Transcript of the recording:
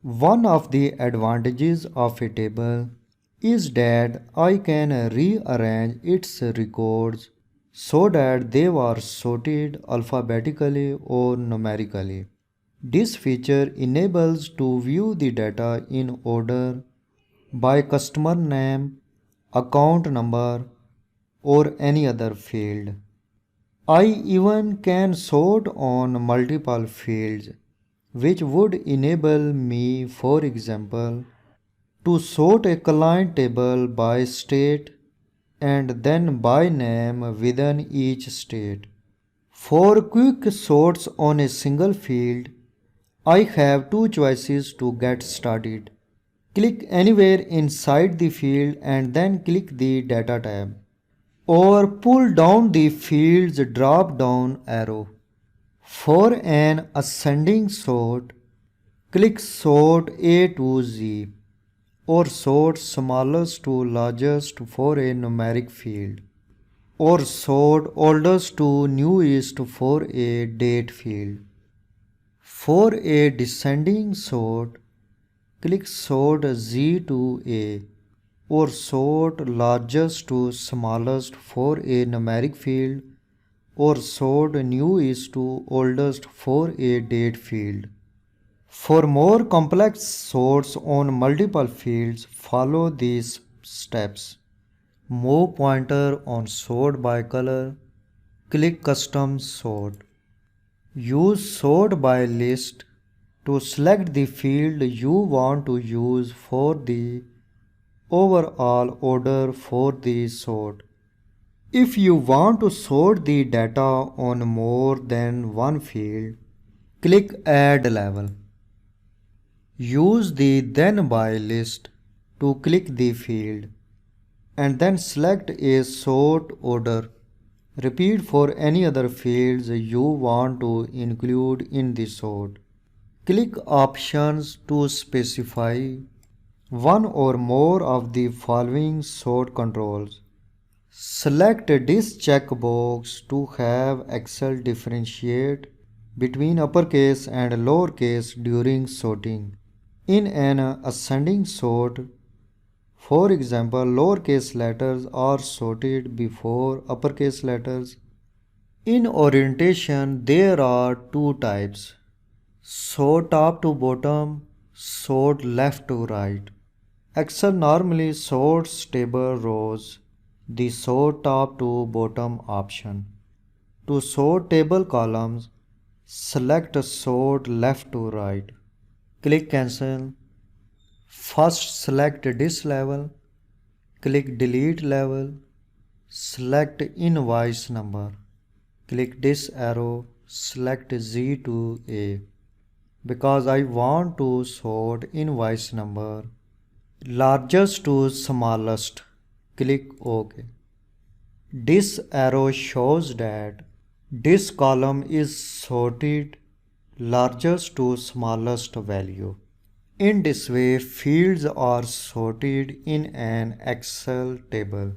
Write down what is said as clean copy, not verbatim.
One of the advantages of a table is that I can rearrange its records so that they are sorted alphabetically or numerically. This feature enables to view the data in order by customer name, account number, or any other field. I even can sort on multiple fields, which would enable me, for example, to sort a client table by state and then by name within each state. For quick sorts on a single field, I have two choices to get started. Click anywhere inside the field and then click the Data tab. Or pull down the field's drop down arrow. For an ascending sort, click Sort A to Z or sort smallest to largest for a numeric field, or sort oldest to newest for a date field. For a descending sort, click Sort Z to A or sort largest to smallest for a numeric field, or sort newest to oldest for a date field. For more complex sorts on multiple fields, follow these steps. Move pointer on sort by color. Click custom sort. Use sort by list to select the field you want to use for the overall order for the sort. If you want to sort the data on more than one field, click Add Level. Use the Then By list to click the field and then select a sort order. Repeat for any other fields you want to include in the sort. Click Options to specify one or more of the following sort controls. Select this checkbox to have Excel differentiate between uppercase and lowercase during sorting. In an ascending sort, for example, lowercase letters are sorted before uppercase letters. In orientation, there are two types: sort top to bottom, sort left to right. Excel normally sorts table rows, the sort top to bottom option. To sort table columns, select sort left to right. Click Cancel. First select this level. Click Delete Level. Select Invoice Number. Click this arrow. Select Z to A. Because I want to sort invoice number largest to smallest, click OK. This arrow shows that this column is sorted largest to smallest value. In this way, fields are sorted in an Excel table.